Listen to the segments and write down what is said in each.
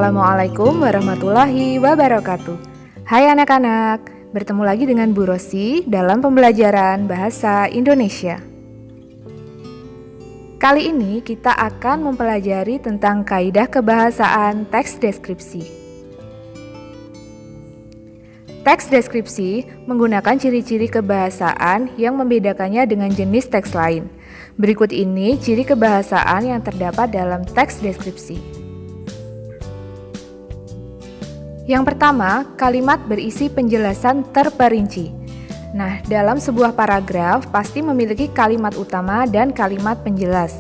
Assalamualaikum warahmatullahi wabarakatuh. Hai anak-anak, bertemu lagi dengan Bu Rosi dalam pembelajaran Bahasa Indonesia. Kali ini kita akan mempelajari tentang kaidah kebahasaan teks deskripsi. Teks deskripsi menggunakan ciri-ciri kebahasaan yang membedakannya dengan jenis teks lain. Berikut ini ciri kebahasaan yang terdapat dalam teks deskripsi. Yang pertama, kalimat berisi penjelasan terperinci. Nah, dalam sebuah paragraf pasti memiliki kalimat utama dan kalimat penjelas.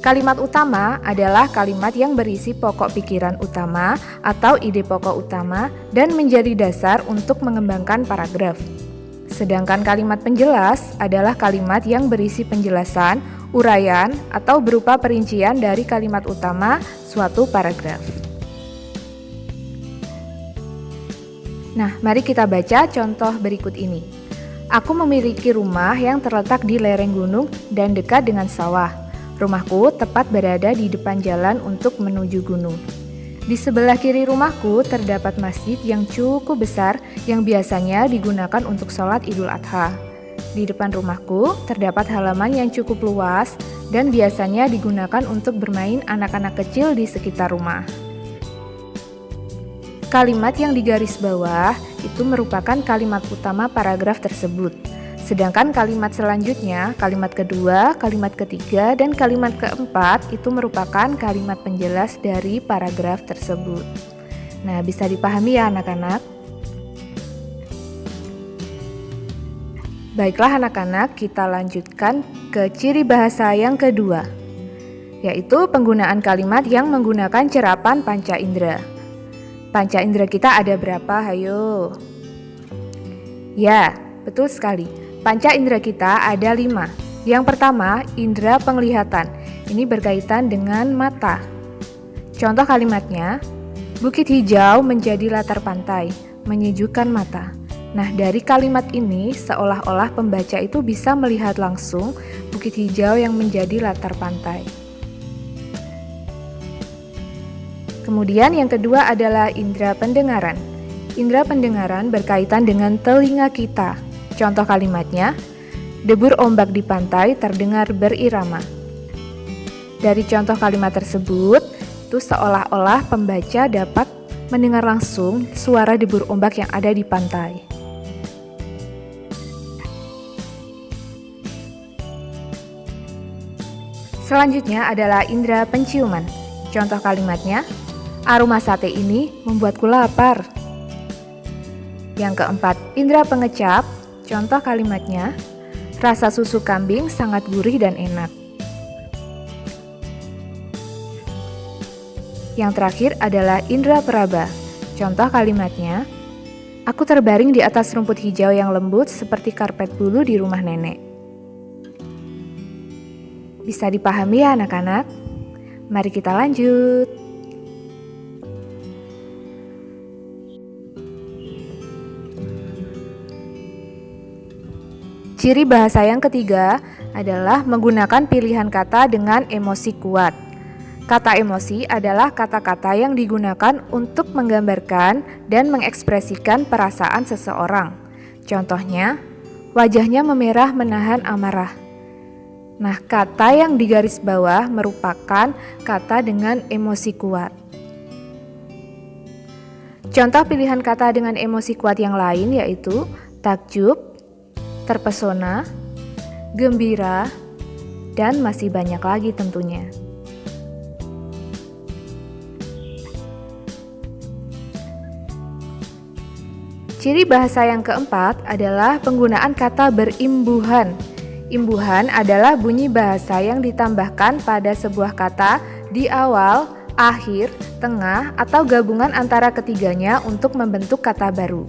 Kalimat utama adalah kalimat yang berisi pokok pikiran utama atau ide pokok utama dan menjadi dasar untuk mengembangkan paragraf. Sedangkan kalimat penjelas adalah kalimat yang berisi penjelasan, uraian, atau berupa perincian dari kalimat utama suatu paragraf. Nah, mari kita baca contoh berikut ini. Aku memiliki rumah yang terletak di lereng gunung dan dekat dengan sawah. Rumahku tepat berada di depan jalan untuk menuju gunung. Di sebelah kiri rumahku terdapat masjid yang cukup besar yang biasanya digunakan untuk sholat Idul Adha. Di depan rumahku terdapat halaman yang cukup luas dan biasanya digunakan untuk bermain anak-anak kecil di sekitar rumah. Kalimat yang digaris bawah itu merupakan kalimat utama paragraf tersebut. Sedangkan kalimat selanjutnya, kalimat kedua, kalimat ketiga, dan kalimat keempat itu merupakan kalimat penjelas dari paragraf tersebut. Nah, bisa dipahami ya anak-anak? Baiklah anak-anak, kita lanjutkan ke ciri bahasa yang kedua, yaitu penggunaan kalimat yang menggunakan cerapan panca indera. Panca indera kita ada berapa? Hayo. Ya, betul sekali. Panca indera kita ada 5. Yang pertama, indera penglihatan. Ini berkaitan dengan mata. Contoh kalimatnya, bukit hijau menjadi latar pantai, menyejukkan mata. Nah, dari kalimat ini seolah-olah pembaca itu bisa melihat langsung bukit hijau yang menjadi latar pantai. Kemudian yang kedua adalah indera pendengaran. Indera pendengaran berkaitan dengan telinga kita. Contoh kalimatnya, debur ombak di pantai terdengar berirama. Dari contoh kalimat tersebut, itu seolah-olah pembaca dapat mendengar langsung suara debur ombak yang ada di pantai. Selanjutnya adalah indera penciuman. Contoh kalimatnya, aroma sate ini membuatku lapar. Yang keempat, indera pengecap. Contoh kalimatnya, rasa susu kambing sangat gurih dan enak. Yang terakhir adalah indera peraba. Contoh kalimatnya, aku terbaring di atas rumput hijau yang lembut seperti karpet bulu di rumah nenek. Bisa dipahami ya anak-anak? Mari kita lanjut. Ciri bahasa yang ketiga adalah menggunakan pilihan kata dengan emosi kuat. Kata emosi adalah kata-kata yang digunakan untuk menggambarkan dan mengekspresikan perasaan seseorang. Contohnya, wajahnya memerah menahan amarah. Nah, kata yang digaris bawah merupakan kata dengan emosi kuat. Contoh pilihan kata dengan emosi kuat yang lain yaitu takjub, terpesona, gembira, dan masih banyak lagi tentunya. Ciri bahasa yang keempat adalah penggunaan kata berimbuhan. Imbuhan adalah bunyi bahasa yang ditambahkan pada sebuah kata di awal, akhir, tengah, atau gabungan antara ketiganya untuk membentuk kata baru.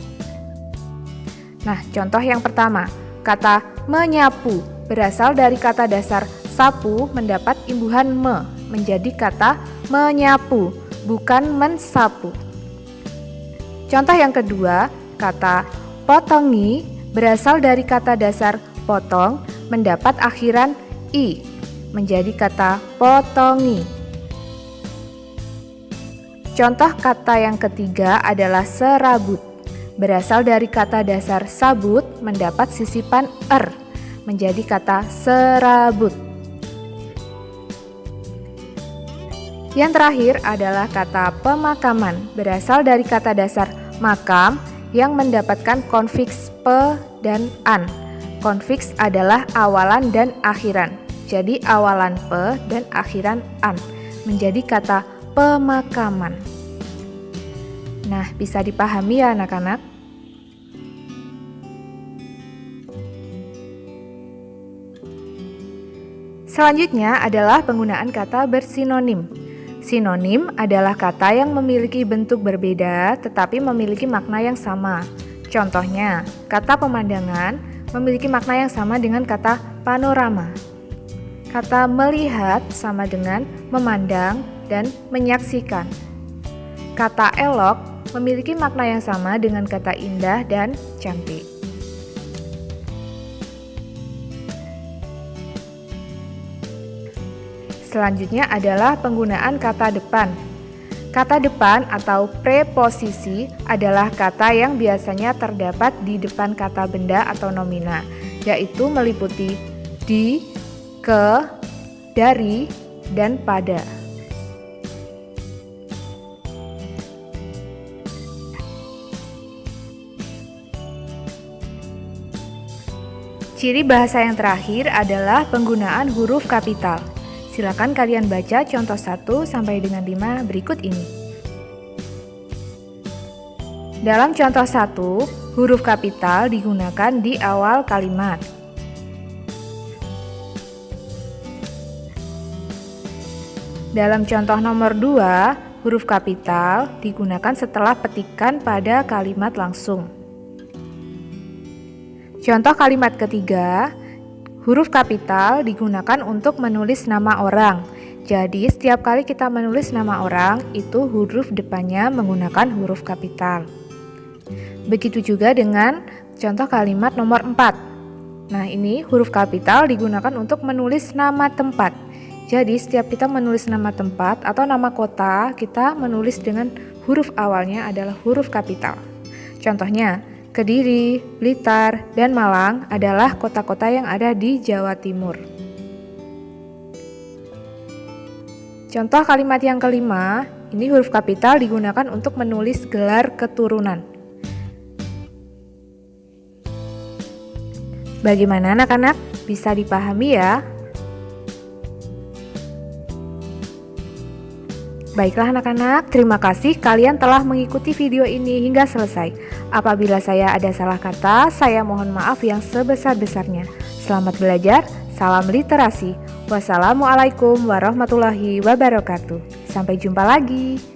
Nah, contoh yang pertama, kata menyapu berasal dari kata dasar sapu mendapat imbuhan me menjadi kata menyapu, bukan mensapu. Contoh yang kedua, kata potongi berasal dari kata dasar potong mendapat akhiran i menjadi kata potongi. Contoh kata yang ketiga adalah serabut. Berasal dari kata dasar sabut mendapat sisipan er, menjadi kata serabut. Yang terakhir adalah kata pemakaman. Berasal dari kata dasar makam yang mendapatkan konfiks pe dan an. Konfiks adalah awalan dan akhiran. Jadi awalan pe dan akhiran an, menjadi kata pemakaman. Nah, bisa dipahami ya anak-anak? Selanjutnya adalah penggunaan kata bersinonim. Sinonim adalah kata yang memiliki bentuk berbeda tetapi memiliki makna yang sama. Contohnya, kata pemandangan memiliki makna yang sama dengan kata panorama. Kata melihat sama dengan memandang dan menyaksikan. Kata elok memiliki makna yang sama dengan kata indah dan cantik. Selanjutnya adalah penggunaan kata depan. Kata depan atau preposisi adalah kata yang biasanya terdapat di depan kata benda atau nomina, yaitu meliputi di, ke, dari, dan pada. Ciri bahasa yang terakhir adalah penggunaan huruf kapital. Silakan kalian baca contoh 1 sampai dengan 5 berikut ini. Dalam contoh 1, huruf kapital digunakan di awal kalimat. Dalam contoh nomor 2, huruf kapital digunakan setelah petikan pada kalimat langsung. Contoh kalimat ketiga, huruf kapital digunakan untuk menulis nama orang. Jadi, setiap kali kita menulis nama orang, itu huruf depannya menggunakan huruf kapital. Begitu juga dengan contoh kalimat nomor 4. Nah, ini huruf kapital digunakan untuk menulis nama tempat. Jadi, setiap kita menulis nama tempat atau nama kota, kita menulis dengan huruf awalnya adalah huruf kapital. Contohnya, Kediri, Blitar, dan Malang adalah kota-kota yang ada di Jawa Timur. Contoh kalimat yang kelima, ini huruf kapital digunakan untuk menulis gelar keturunan. Bagaimana anak-anak? Bisa dipahami ya? Baiklah anak-anak, terima kasih kalian telah mengikuti video ini hingga selesai. Apabila saya ada salah kata, saya mohon maaf yang sebesar-besarnya. Selamat belajar, salam literasi. Wassalamualaikum warahmatullahi wabarakatuh. Sampai jumpa lagi.